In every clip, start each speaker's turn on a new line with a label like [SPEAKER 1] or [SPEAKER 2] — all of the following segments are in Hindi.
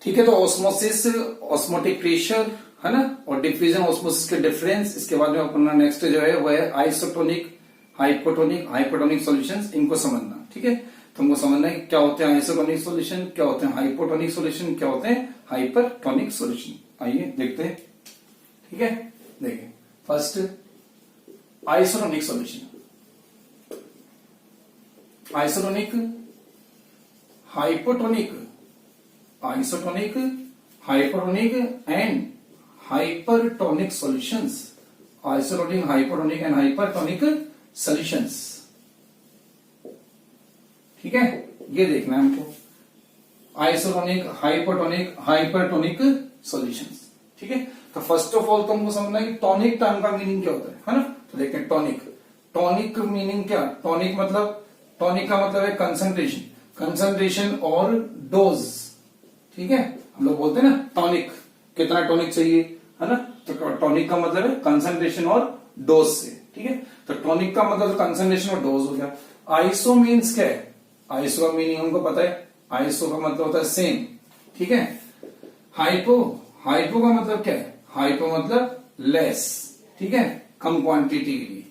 [SPEAKER 1] ठीक है, तो ऑस्मोसिस, ऑस्मोटिक प्रेशर है ना, और डिफ्यूजन ऑस्मोसिस के डिफरेंस। इसके बाद में अपना नेक्स्ट जो है वो है आइसोटोनिक, हाइपोटोनिक, हाइपोटोनिक सॉल्यूशंस, इनको समझना। ठीक है, तो हमको समझना है क्या होते हैं आइसोटोनिक सॉल्यूशन, क्या होते हैं हाइपोटोनिक सॉल्यूशन, क्या होते हैं हाइपरटोनिक सॉल्यूशन। आइए देखते हैं। ठीक है, देखिए first isotonic solution, isotonic, hypotonic, isotonic, hypotonic and hypertonic solutions, isotonic, hypotonic and hypertonic solutions. ठीक है, ये देखना है हमको आइसोटोनिक, हाइपोटोनिक, हाइपरटोनिक सॉल्यूशंस। ठीक है, तो फर्स्ट ऑफ ऑल तो हमको समझना है कि टॉनिक टर्म का मीनिंग क्या होता है ना। तो देखते हैं टॉनिक, टॉनिक मीनिंग क्या, टॉनिक मतलब, टॉनिक का मतलब है कंसंट्रेशन, कंसंट्रेशन और डोज। ठीक है, हम लोग बोलते हैं ना टॉनिक, कितना टॉनिक चाहिए है ना, तो टॉनिक का मतलब है कंसंट्रेशन और डोज से। ठीक है, तो टॉनिक का मतलब कंसंट्रेशन और डोज हो गया। आइसो मीन्स क्या है, आइसो का मीनिंग हमको पता है, आइसो का मतलब होता है सेम। ठीक है, हाइपो, हाइपो का मतलब क्या है, हाइपो मतलब लेस। ठीक है, कम क्वांटिटी के लिए।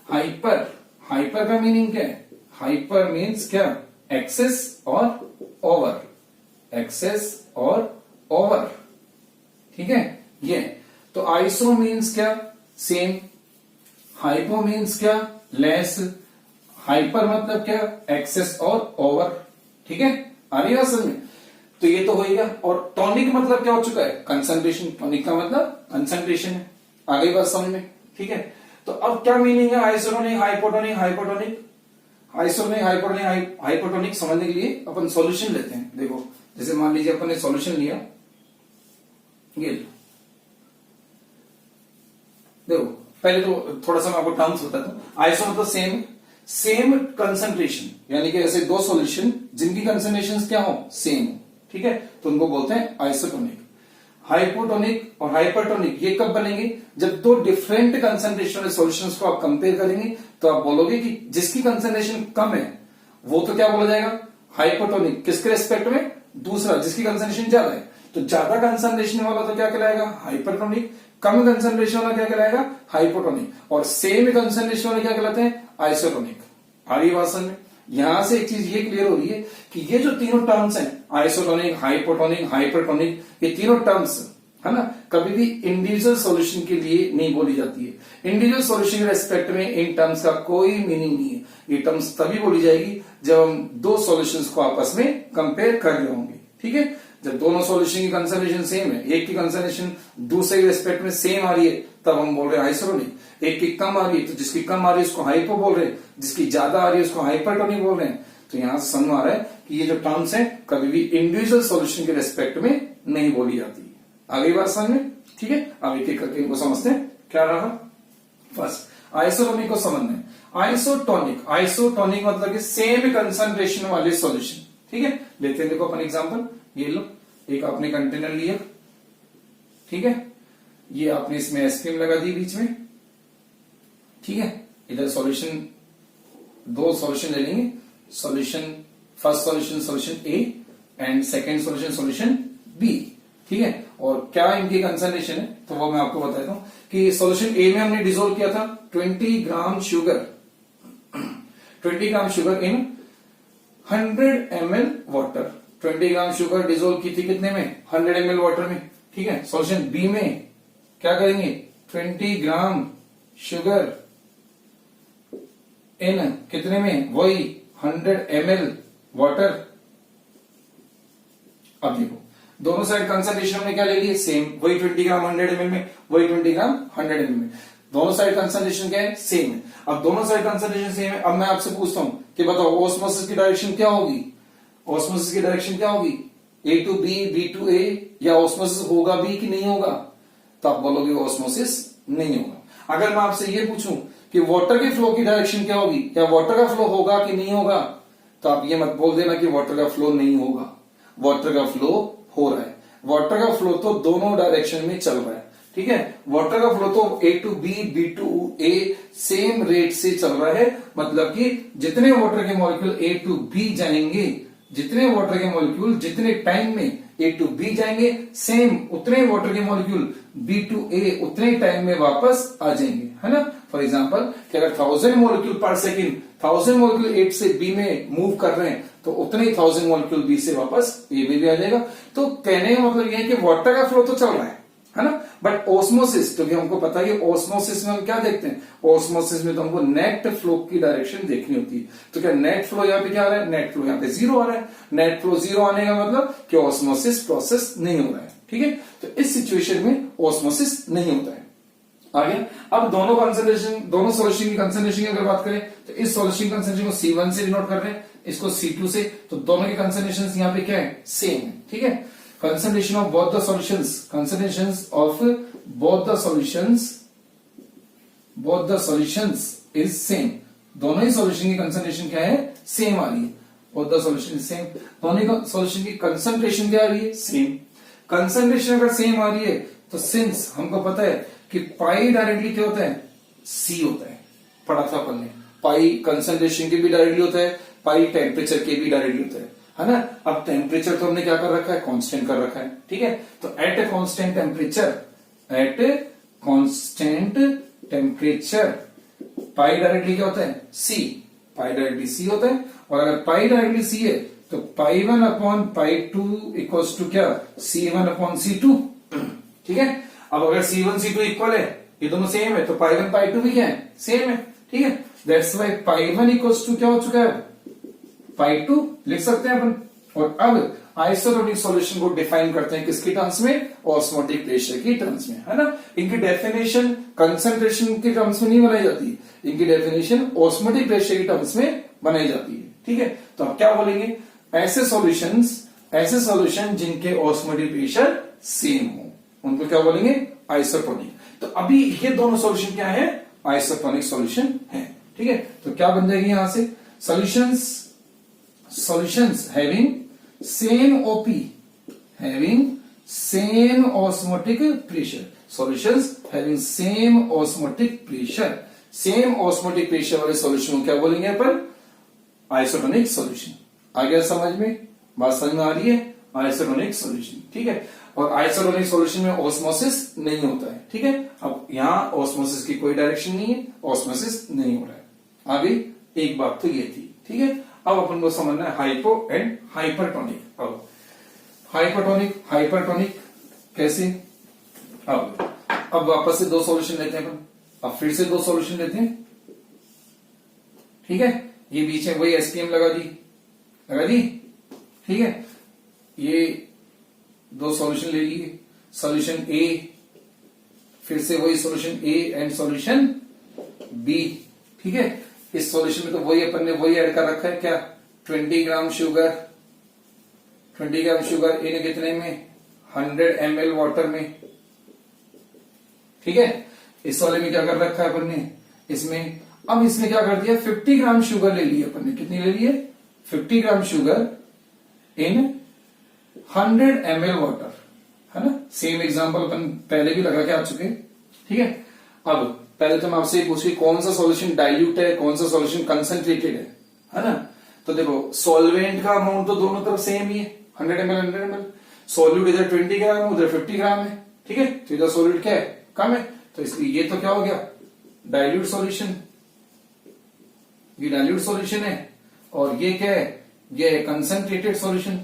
[SPEAKER 1] हाइपर, हाइपर का मीनिंग क्या है, हाइपर मीन्स क्या, एक्सेस और ओवर, एक्सेस और ओवर। ठीक है, ये तो आइसो मीन्स क्या, सेम, हाइपो मीन्स क्या, लेस, हाइपर मतलब क्या, एक्सेस और ओवर। ठीक है, आ रही है समझ में। तो ये तो हो गया। और टॉनिक मतलब क्या हो चुका है, कंसंट्रेशन, टॉनिक का मतलब कंसंट्रेशन है। आ गई बात समझ में। ठीक है, तो अब क्या मीनिंग है isotonic, hypotonic, hypotonic, isotonic, hypotonic, hypotonic समझने के लिए अपन सॉल्यूशन लेते हैं। देखो जैसे मान लीजिए अपन ने सॉल्यूशन लिया, ये देखो पहले तो थोड़ा सा मैं आपको टर्म्स बताता हूं। आइसो मतलब सेम, सेम कंसंट्रेशन, यानी कि ऐसे दो सॉल्यूशन जिनकी कंसंट्रेशन क्या हो, सेम। ठीक है, तो उनको बोलते हैं आइसोटोनिक। हाइपोटोनिक और हाइपरटोनिक ये कब बनेंगे, जब दो डिफरेंट कंसंट्रेशन वाले सॉल्यूशंस को आप कंपेयर करेंगे तो आप बोलोगे कि जिसकी कंसंट्रेशन कम है वो तो क्या बोला जाएगा, हाइपोटोनिक। किसके रेस्पेक्ट में, दूसरा जिसकी कंसंट्रेशन ज्यादा है। तो ज्यादा कंसंट्रेशन वाला तो क्या कहलाएगा, हाइपरटोनिक। कम कंसंट्रेशन वाला क्या कहलाएगा, हाइपोटोनिक। और सेम कंसंट्रेशन वाले क्या कहलाते हैं, आइसोटोनिक। आ रही बात समझ में। यहां से एक चीज ये क्लियर हो रही है कि ये जो तीनों टर्म्स हैं, आइसोटोनिक, हाइपोटोनिक, हाइपरटोनिक, ये तीनों टर्म्स है ना, कभी भी इंडिविजुअल सॉल्यूशन के लिए नहीं बोली जाती है। इंडिविजुअल सॉल्यूशन के रेस्पेक्ट में इन टर्म्स का कोई मीनिंग नहीं है। ये टर्म्स तभी बोली जाएगी जब हम दो सॉल्यूशंस को आपस में कंपेयर कर रहे होंगे। ठीक है, जब दोनों सॉल्यूशन की कंसंट्रेशन सेम है, एक की कंसंट्रेशन दूसरे के रेस्पेक्ट में सेम आ रही है, तब हम बोल रहे हैं आइसोटोनिक। एक की कम आ रही है तो जिसकी कम आ रही है उसको हाइपो बोल रहे हैं, जिसकी ज्यादा आ रही है उसको हाइपरटोनिक बोल रहे हैं। तो यहां से समझ आ रहा है कि ये जो टर्म्स हैं कभी भी इंडिविजुअल सॉल्यूशन के रेस्पेक्ट में नहीं बोली जाती है। आगे बात समझ में। ठीक है, अब एक एक करके इनको समझते हैं। क्या रहा, फर्स्ट आइसोटोनिक को समझना है। आइसोटोनिक, आइसोटोनिक मतलब कि सेम कंसंट्रेशन वाले सॉल्यूशन। ठीक है, लेते हैं देखो अपन एग्जांपल। ये लो, एक आपने कंटेनर लिया, ठीक है, ये आपने इसमें आइसक्रीम लगा दी बीच में। ठीक है, इधर सॉल्यूशन, दो सॉल्यूशन ले लेंगे, solution, first solution solution A and second solution solution B. ठीक है, और क्या इनकी कंसंट्रेशन है तो वो मैं आपको बताता हूं कि सॉल्यूशन ए में हमने डिसोल्व किया था 20 gram sugar, 20 gram sugar in 100 ml water. 20 gram sugar dissolve की थी कितने में, 100 ml वाटर में। ठीक है, सॉल्यूशन बी में क्या करेंगे, 20 ग्राम शुगर इन कितने में, वही 100 ml वाटर। अब देखो दोनों साइड कंसंट्रेशन में क्या ले ली, सेम, वही 20 ग्राम 100 ml में, वही 20 ग्राम 100 ml में। दोनों साइड कंसंट्रेशन क्या है, सेम है। अब दोनों साइड कंसंट्रेशन सेम है। अब मैं आपसे पूछता हूं कि बताओ ऑस्मोसिस की डायरेक्शन क्या होगी, ऑस्मोसिस की डायरेक्शन क्या होगी, ए टू बी, बी टू ए, या ऑस्मोसिस होगा भी कि नहीं होगा। तो आप बोलोगे ऑस्मोसिस नहीं होगा। अगर मैं आपसे ये पूछूं कि वाटर के फ्लो की डायरेक्शन क्या होगी, क्या वाटर का फ्लो होगा कि नहीं होगा, तो आप ये मत बोल देना कि वाटर का फ्लो नहीं होगा। वाटर का फ्लो हो रहा है। वाटर का फ्लो तो दोनों डायरेक्शन में चल रहा है। ठीक है, वाटर का फ्लो तो A to B, B to A same rate से चल रहा है। मतलब कि जितने वाटर के मॉलिक्यूल ए टू बी जाएंगे, जितने वाटर के मॉलिक्यूल जितने टाइम में ए टू बी जाएंगे, सेम उतने वाटर के मॉलिक्यूल बी टू ए उतने टाइम में वापस आ जाएंगे, है ना। फॉर एग्जाम्पल कि अगर 1000 मॉलिक्यूल पर सेकेंड 1000 मॉलिक्यूल ए से बी में मूव कर रहे हैं तो उतने ही 1000 मॉलिक्यूल बी से वापस ए में भी आ जाएगा। तो कहने का मतलब यह है कि वाटर का फ्लो तो चल रहा है ना। बट ओस्मोसिस, क्योंकि हमको पता है कि ओस्मोसिस में हम क्या देखते हैं, ओस्मोसिस में तो हमको नेट फ्लो की डायरेक्शन देखनी होती है। तो क्या नेट फ्लो यहाँ पे क्या आ रहा है, नेट फ्लो यहाँ पे 0 आ रहा है। नेट फ्लो 0 आने का मतलब कि ओस्मोसिस प्रोसेस नहीं हो रहा है, ठीक है। तो इस सिचुएशन में ओस्मोसिस नहीं होता है। आगे अब दोनों सॉल्यूशन की कंसंट्रेशन की अगर बात करें तो इस सॉल्यूशन कंसंट्रेशन को C1 से डिनोट कर रहे हैं, इसको C2 से, तो दोनों की कंसंट्रेशन यहाँ पे क्या है, सेम है, ठीक है। Concentration of both the solutions is same. दोनों ही सॉल्यूशन की कंसंट्रेशन क्या है, सेम आ रही है। बोथ द सॉल्यूशन सेम, दोनों सॉल्यूशन की कंसंट्रेशन क्या आ रही है, सेम। कंसंट्रेशन अगर सेम आ रही है तो सिंस हमको पता है कि पाई डायरेक्टली क्या होता है, सी होता है, पढ़ा था अपन ने। पाई कंसंट्रेशन के भी डायरेक्टली होता है, पाई टेम्परेचर के भी डायरेक्टली होता है ना। अब टेम्परेचर तो हमने क्या कर रखा है, कांस्टेंट कर रखा है, ठीक है। तो at a constant temperature pi directly क्या होता है, सी, पाई डायरेक्टली सी होता है। और अगर पाई डायरेक्टली सी है तो पाई1 अपॉन पाई2 इक्वल्स टू क्या, C1 अपॉन C2, ठीक है। अब अगर C1 C2 इक्वल है, ये दोनों सेम है, तो पाई1 पाई2 भी क्या है, सेम है, ठीक है। दैट्स वाई पाई1 इक्वल्स टू क्या हो चुका है, पाई2 लिख सकते हैं अपन। और अब आइसोटोनिक सॉल्यूशन को डिफाइन करते हैं किसकी टर्म्स में, ऑस्मोटिक प्रेशर की टर्म्स में, है ना। इनकी डेफिनेशन कंसंट्रेशन के टर्म्स में नहीं बनाई जाती, इनकी डेफिनेशन ऑस्मोटिक प्रेशर की टर्म्स में बनाई जाती है, ठीक है। तो आप क्या बोलेंगे, ऐसे सॉल्यूशन जिनके ऑस्मोटिक प्रेशर सेम हो उनको क्या बोलेंगे, आइसोटोनिक। तो अभी ये दोनों सॉल्यूशन क्या है, आइसोटोनिक सॉल्यूशन है, ठीक है। तो क्या बन जाएगी यहां से, solutions having same OP having same osmotic pressure, solutions having same osmotic pressure, same osmotic pressure वाले सॉल्यूशन को क्या बोलेंगे अपन, आइसोटोनिक सॉल्यूशन। आ गया समझ में, बात समझ में आ रही है, आइसोटोनिक सॉल्यूशन, ठीक है। और आइसोटोनिक सॉल्यूशन में ऑस्मोसिस नहीं होता है, ठीक है। अब यहां ऑस्मोसिस की कोई डायरेक्शन नहीं है, ऑस्मोसिस नहीं हो रहा है। आगे एक बात तो ये थी, ठीक है। अब अपन को समझना है हाइपो एंड हाइपरटोनिक। अब हाइपरटोनिक कैसे, अब वापस से दो सॉल्यूशन लेते हैं अपन, अब फिर से दो सॉल्यूशन लेते हैं, ठीक है। ये बीच में वही एसपीएम लगा दी, ठीक है। ये दो सॉल्यूशन ले लिए, सॉल्यूशन ए, फिर से वही solution A and solution B, ठीक है। इस सॉल्यूशन में तो वही अपन ने वही ऐड कर रखा है, क्या 20 ग्राम शुगर इन कितने में, 100 ml वाटर में, ठीक है। इस वाले में क्या कर रखा है अपन ने, इसमें अब इसमें क्या कर दिया, 50 ग्राम शुगर ले ली अपन ने, कितनी ले ली है, 50 gram sugar in 100 ml water, है ना। सेम एग्जांपल अपन पहले भी लगा के आ चुके हैं, ठीक है। अब पहले तो मैं आपसे पूछूं कौन सा सॉल्यूशन डाइल्यूट है, कौन सा सॉल्यूशन कंसंट्रेटेड है ना। तो देखो सॉल्वेंट का अमाउंट तो दोनों तरफ सेम ही है, 100 ml। सॉल्यूट इधर 20 ग्राम उधर 50 ग्राम है, ठीक है। तो इधर सॉल्यूट क्या है, कम है, तो इसलिए ये तो क्या हो गया, डाइल्यूट सॉल्यूशन, ये डाइल्यूट सॉल्यूशन है। और ये क्या है, ये है कंसंट्रेटेड सॉल्यूशन।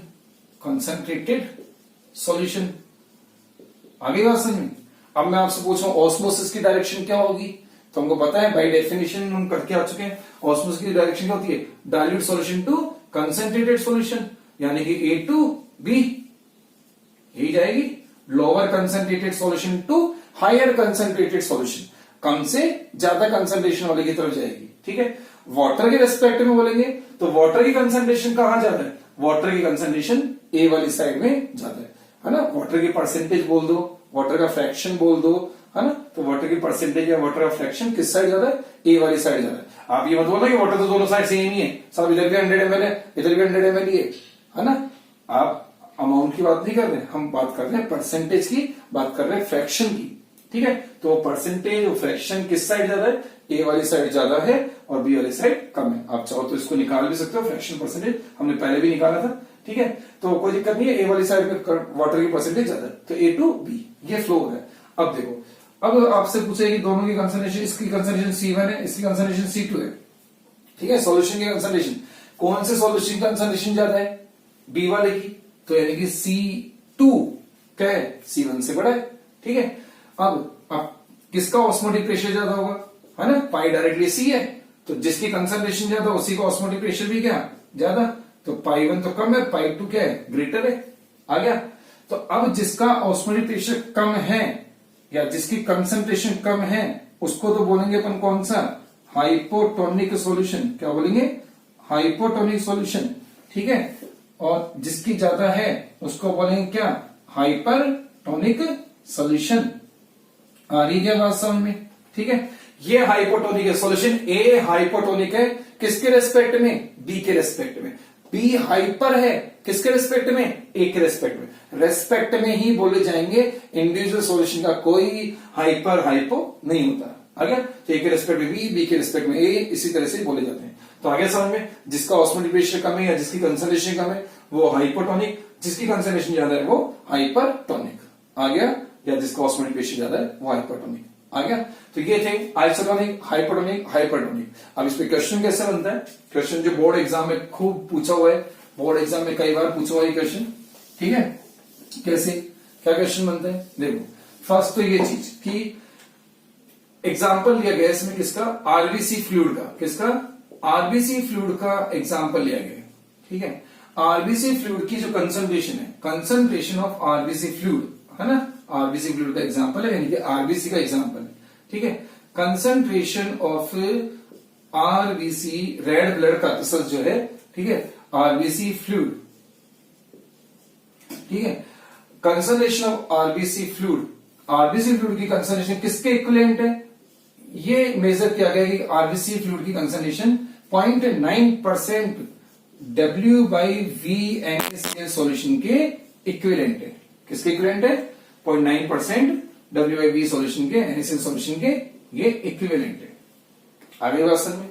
[SPEAKER 1] आगे बात समझ में। अब मैं आपसे पूछ रहा हूं ऑस्मोसिस की डायरेक्शन क्या होगी, तो हमको पता है बाय डेफिनेशन हम करके आ चुके हैं। ऑस्मोसिस की डायरेक्शन क्या होती है, dilute solution to concentrated solution, यानी कि A टू B, यही जाएगी। Lower concentrated solution to higher concentrated solution, कम से ज्यादा कंसंट्रेशन वाले की तरफ जाएगी, ठीक है। वाटर के रेस्पेक्ट में बोलेंगे तो वाटर की कंसंट्रेशन कहां ज्यादा है, वाटर की कंसंट्रेशन ए वाली साइड में ज्यादा है ना। वाटर की परसेंटेज बोल दो, वाटर का फ्रैक्शन बोल दो, है ना। तो वाटर की परसेंटेज या वाटर का फ्रैक्शन किस साइड ज्यादा है, ए वाली साइड ज्यादा है। आप ये मत बोलना कि वाटर तो दोनों साइड सेम ही है, सब इधर भी 100 ml है, इधर भी 100 ml ही है ना। आप अमाउंट की बात नहीं कर रहे, हम बात कर रहे हैं परसेंटेज की, बात कर रहे हैं फ्रैक्शन की, ठीक है। तो परसेंटेज और फ्रैक्शन किस साइड ज्यादा है, ए वाली साइड ज्यादा है और बी वाली साइड कम है। आप चाहो तो इसको निकाल भी सकते हो, फ्रैक्शन परसेंटेज हमने पहले भी निकाला था, ठीक है। तो कोई दिक्कत नहीं है, ए वाली साइड पे वाटर की परसेंटेज ज्यादा है, तो ए टू बी ये फ्लो हो रहा है। अब देखो, अब आपसे पूछे कि दोनों की कंसंट्रेशन, इसकी कंसंट्रेशन C1 है, इसकी कंसंट्रेशन C2 है, ठीक है। सॉल्यूशन की कंसंट्रेशन, कौन से सॉल्यूशन की कंसंट्रेशन ज्यादा है? बी वाले की, तो यानी कि C2 क्या है? C1 से बड़ा है, ठीक है। अब किसका ऑस्मोटिक प्रेशर ज्यादा होगा, है ना, पाई डायरेक्टली C है, तो जिसकी कंसंट्रेशन ज्यादा उसी का ऑस्मोटिक प्रेशर भी क्या ज्यादा, तो पाई 1 तो कम है, पाई 2 क्या है? ग्रेटर है। आ गया। तो अब जिसका ऑस्मोटिक प्रेशर कम है या जिसकी कंसंट्रेशन कम है उसको तो बोलेंगे अपन कौन सा? Hypotonic solution. क्या बोलेंगे? हाइपोटोनिक सॉल्यूशन, ठीक है। और जिसकी ज्यादा है उसको बोलेंगे क्या? Hypertonic solution. आ रही है बात समझ में, ठीक है। ये हाइपोटोनिक है सॉल्यूशन, ए हाइपोटोनिक है किसके रेस्पेक्ट में? बी के रेस्पेक्ट में। बी हाइपर है किसके रेस्पेक्ट में? ए के रेस्पेक्ट में। रेस्पेक्ट में ही बोले जाएंगे, इंडिविजुअल सॉल्यूशन का कोई हाइपर हाइपो नहीं होता। आ गया। तो ए के रेस्पेक्ट में बी के रेस्पेक्ट में ए, इसी तरह से बोले जाते हैं। तो आगे समझ में, जिसका ऑस्मोटिक प्रेशर कम है या जिसकी कंसंट्रेशन कम है वो हाइपोटोनिक, जिसकी कंसंट्रेशन ज्यादा है वो हाइपरटोनिक। आ गया। या जिसका ऑस्मोटिक प्रेशर ज्यादा है वो हाइपरटोनिक। आ गया। तो ये थे आइसोटोनिक, हाइपोटोनिक, हाइपरटोनिक। अब इस पे क्वेश्चन कैसे बनता है? क्वेश्चन जो बोर्ड एग्जाम में खूब पूछा हुआ है, बोर्ड एग्जाम में कई बार पूछा हुआ है क्वेश्चन, ठीक है। कैसे, क्या क्वेश्चन बनता है? देखो, फर्स्ट तो ये चीज कि एग्जाम्पल लिया गया इसमें किसका? आरबीसी फ्लूइड का। किसका? आरबीसी फ्लूइड का एग्जाम्पल लिया गया, ठीक है। आरबीसी फ्लूइड की जो कंसंट्रेशन है, कंसंट्रेशन ऑफ आरबीसी फ्लूइड, है ना, आरबीसी फ्लूइड का एग्जाम्पल है, यानी कि आरबीसी का एग्जाम्पल है, ठीक है। Concentration of RBC red blood corpuscles जो है, ठीक है, आरबीसी फ्लूइड, ठीक है। Concentration of RBC fluid, RBC fluid की कंसंट्रेशन किसके इक्विवेलेंट है? ये मेजर किया गया कि आरबीसी फ्लूइड की कंसंट्रेशन 0.9% W/V NaCl सॉल्यूशन के इक्विवेलेंट है। किसके इक्विवेलेंट है? 0.9% W/V सॉल्यूशन के, NaCl सॉल्यूशन के ये इक्विवेलेंट है। आगे बात समझ में,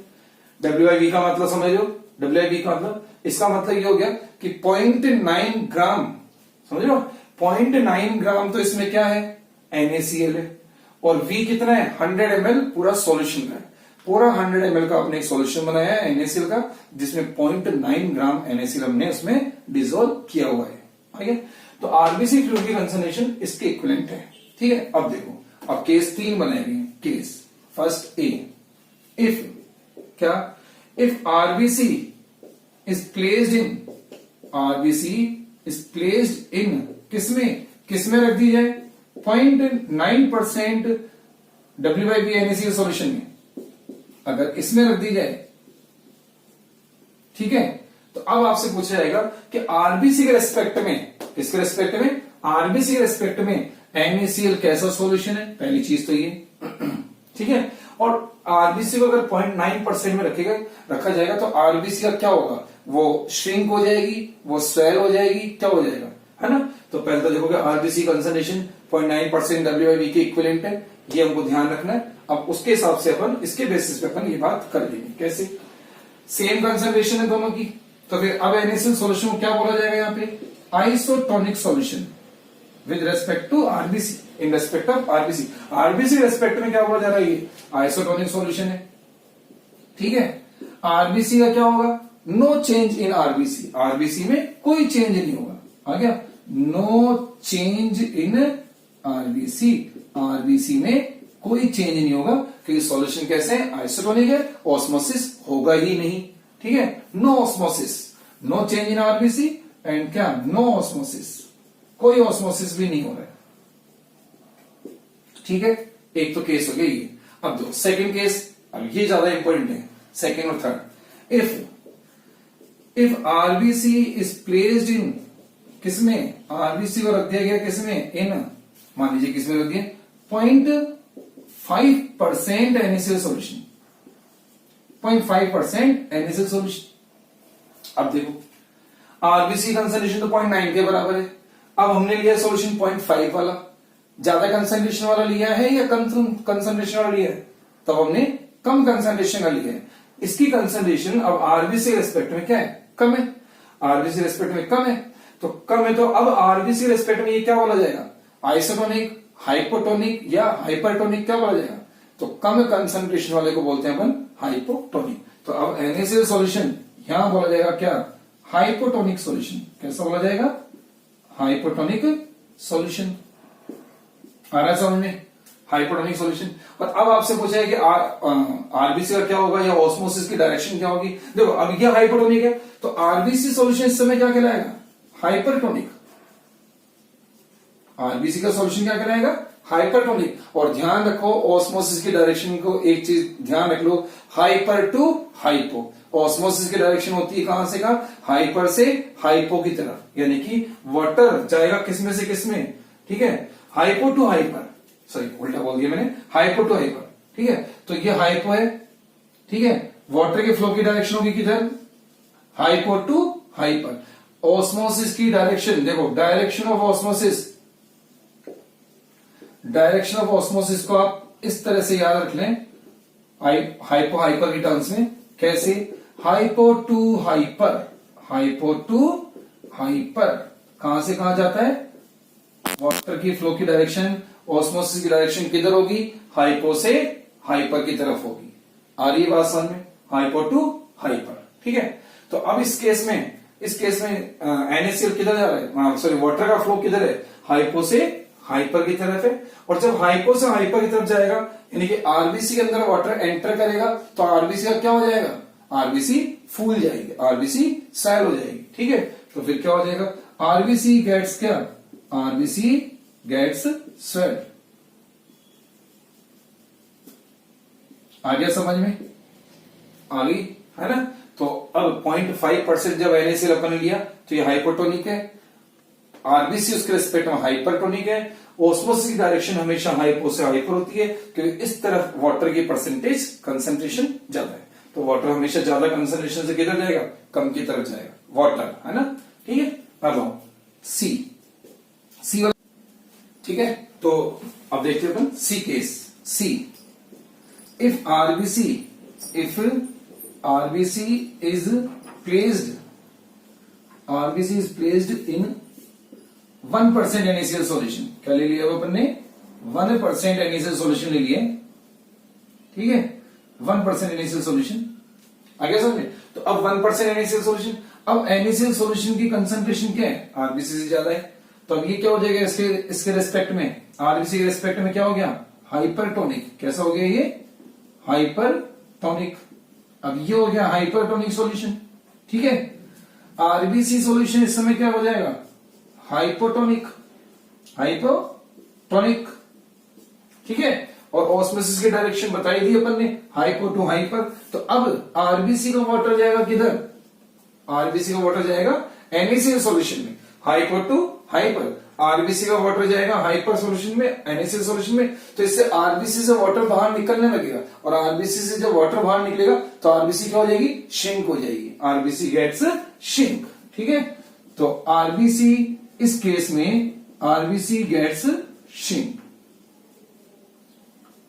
[SPEAKER 1] W/V का मतलब समझ लो। W/V का मतलब, इसका मतलब ये हो गया कि 0.9 ग्राम, समझ लो, 0.9 ग्राम तो इसमें क्या है? NaCl है। और V कितना है? 100 ml पूरा सॉल्यूशन का है। पूरा 100 ml का अपने एक सॉल्यूशन बनाया है NaCl का, जिसमें 0.9 ग्राम NaCl हमने उसमें डिसॉल्व किया हुआ है। ठीक है। तो आरबीसी फ्लूइड की कंसंट्रेशन इसके इक्विवेलेंट है, ठीक है। अब देखो, अब केस 3 बनाएंगे। केस फर्स्ट ए, इफ क्या? If RBC is placed in, RBC is placed इन किसमें रख दी जाए? 0.9% W/V NaCl सॉल्यूशन में, अगर इसमें रख दी जाए, ठीक है। तो अब आपसे पूछा जाएगा कि आरबीसी के रेस्पेक्ट में, किसके रेस्पेक्ट में? आरबीसी के रेस्पेक्ट में NaCl कैसा सॉल्यूशन है? पहली चीज तो ये, ठीक है। और आरबीसी को अगर 0.9% में रखा जाएगा तो आरबीसी का क्या होगा? वो श्रिंक हो जाएगी, वो स्वेल हो जाएगी, क्या हो जाएगा, है ना। तो पहले तो देखोगे आरबीसी कंसंट्रेशन 0.9% W/V के इक्विवेलेंट है, ये हमको ध्यान रखना है। अब उसके हिसाब से अपन, इसके बेसिस पे अपन ये बात कर लेंगे। कैसे? सेम कंसंट्रेशन है दोनों की, तो फिर अब NaCl सॉल्यूशन को क्या बोला जाएगा यहाँ पे? Isotonic solution with respect to RBC, in respect of RBC. RBC respect में क्या बोला जा रहा है? ये आइसोटोनिक सॉल्यूशन है, ठीक है। आरबीसी का क्या होगा? No change in RBC, RBC में कोई चेंज नहीं होगा। आ गया? No change in RBC, RBC में कोई चेंज नहीं होगा, क्योंकि सॉल्यूशन कैसे है? आइसोटोनिक है, ऑस्मोसिस होगा ही नहीं, ठीक है। No osmosis, no change in RBC and क्या? नो ऑस्मोसिस, कोई ऑस्मोसिस भी नहीं हो रहा है, ठीक है। एक तो केस हो गया ये। अब दो सेकंड केस, अब ये ज्यादा इंपॉर्टेंट है, सेकंड और third. If RBC is placed इन, किसमें? आरबीसी को रख दिया गया किसमें? इन, मान लीजिए किसमें रख दिया? 0.5% NaCl सॉल्यूशन, 0.5% NaCl सॉल्यूशन। अब देखो आरबीसी कंसंट्रेशन तो 0.9 के बराबर है। अब हमने लिया सॉल्यूशन 0.5 वाला, ज्यादा कंसंट्रेशन वाला लिया है या कम कंसंट्रेशन वाला लिया है? तब हमने कम कंसंट्रेशन का लिया है। इसकी कंसंट्रेशन अब आरबीसी के रेस्पेक्ट में क्या है, कम है, आरबीसी के रेस्पेक्ट में कम है, तो कम है, तो अब आरबीसी के रेस्पेक्ट में ये क्या बोला जाएगा, आइसोटोनिक, हाइपोटोनिक या हाइपरटोनिक क्या बोला जाएगा, तो कम कंसंट्रेशन वाले को बोलते हैं अपन हाइपोटोनिक। तो अब NaCl सॉल्यूशन यहां बोला जाएगा क्या, हाइपोटोनिक सॉल्यूशन। कैसा बोला जाएगा, हाइपोटोनिक सॉल्यूशन। आ रहा है समझ में, हाइपोटोनिक सॉल्यूशन। और अब आपसे पूछा है कि आरबीसी का क्या होगा या ऑस्मोसिस की डायरेक्शन क्या होगी। देखो अब ये हाइपोटोनिक है तो आरबीसी सॉल्यूशन इस समय क्या कहलाएगा, हाइपरटोनिक। आरबीसी का सॉल्यूशन क्या कहलाएगा, हाइपरटोनिक। और ध्यान रखो ऑस्मोसिस की डायरेक्शन को, एक चीज ध्यान रख लो, हाइपर टू हाइपो। ऑस्मोसिस की डायरेक्शन होती है कहां से कहां, हाइपर से हाइपो की तरफ, यानी कि वाटर जाएगा किसमें से किसमें, ठीक है, हाइपो टू हाइपर, सॉरी उल्टा बोल दिया मैंने, हाइपो टू हाइपर, ठीक है। तो ये हाइपो है, ठीक है, वाटर के फ्लो की डायरेक्शन होगी किधर, हाइपो टू हाइपर। ऑस्मोसिस की डायरेक्शन देखो, direction of osmosis, direction of osmosis को आप इस तरह से याद रख लें, हाइपो हाइपर की टर्म्स में। कैसे, hypo to hyper, hypo to hyper कहां से कहां जाता है, वाटर की फ्लो की डायरेक्शन, ऑस्मोसिस की डायरेक्शन किधर होगी, हाइपो से हाइपर की तरफ होगी। आ रही है बात समझ में, हाइपो टू हाइपर, ठीक है। तो अब इस केस में NaCl किधर जा रहा है, सॉरी वाटर का फ्लो किधर है, हाइपो से हाइपर की तरफ है। और जब हाइपो से हाइपर की तरफ जाएगा यानी कि आरबीसी के अंदर वाटर एंटर करेगा तो आरबीसी का क्या हो जाएगा, आरबीसी फूल जाएगी, आरबीसी सैल हो जाएगी, ठीक है। तो फिर क्या हो जाएगा, आरबीसी गेट्स क्या, आरबीसी गेट्स स्वेल। आ गया समझ में, आ गई है ना। तो अब 0.5% जब NaCl अपन ने लिया तो ये हाइपोटोनिक है, आरबीसी उसके रिस्पेक्ट में हाइपरटोनिक है। ऑस्मोसिस की डायरेक्शन हमेशा हाइपो से हाइपर होती है क्योंकि इस तरफ वाटर की परसेंटेज कंसंट्रेशन ज्यादा है, तो वाटर हमेशा ज्यादा कंसंट्रेशन से किधर जाएगा, कम की तरफ जाएगा, वाटर, है ना, ठीक है। अब सी वाला, ठीक है। तो अब देखते हैं अपन C case. C, if RBC is placed in 1% NaCl solution, क्या ले लिया अपन ने, 1% NaCl सॉल्यूशन ले लिए, ठीक है, 1% NaCl सॉल्यूशन। आगे समझे, तो अब 1% NaCl सॉल्यूशन, अब NaCl सॉल्यूशन की कंसंट्रेशन क्या है, आरबीसी से ज्यादा है, तो अब ये क्या हो जाएगा, इसके रिस्पेक्ट में, आरबीसी के रिस्पेक्ट में क्या हो गया, हाइपरटोनिक। कैसा हो गया ये, हाइपरटोनिक। अब ये हो गया हाइपरटोनिक सॉल्यूशन, ठीक है। आरबीसी सॉल्यूशन इस समय क्या हो जाएगा, हाइपोटोनिक, ठीक है। और ऑस्मोसिस की डायरेक्शन बताई दी अपन ने, हाइपो टू हाइपर। तो अब आरबीसी का वाटर जाएगा किधर, आरबीसी का वाटर जाएगा NaCl सॉल्यूशन में, हाइपो टू हाइपर। आरबीसी का वाटर जाएगा हाइपर सॉल्यूशन में, NaCl सॉल्यूशन में। तो इससे आरबीसी से वाटर बाहर निकलने लगेगा, और आरबीसी से जब वाटर बाहर निकलेगा तो आरबीसी क्या हो जाएगी, श्रिंक हो जाएगी, आरबीसी गेट्स श्रिंक, ठीक है। तो आरबीसी इस केस में आरबीसी गेट्स श्रिंक।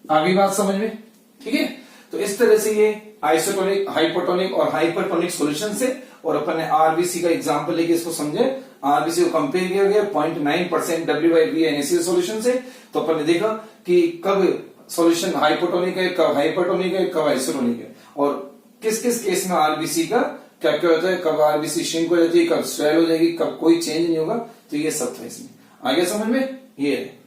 [SPEAKER 1] आगे बात समझ में, ठीक है। तो इस तरह से ये आइसोटोनिक, हाइपोटोनिक और हाइपरटोनिक सॉल्यूशन से, और अपन ने आरबीसी का एग्जांपल लेके इसको समझे, आरबीसी को कंपेयर किया गया 0.9% W/V NaCl सॉल्यूशन से। तो अपन ने देखा कि कब सॉल्यूशन हाइपोटोनिक है, कब हाइपरटोनिक है, कब आइसोटोनिक है, और किस किस केस में आरबीसी का क्या क्या होता है, कब आरबीसी श्रिंक हो जाती है, कब स्वेल हो जाएगी, कब कोई चेंज नहीं होगा। तो ये सब था इसमें, आगे समझ में ये है।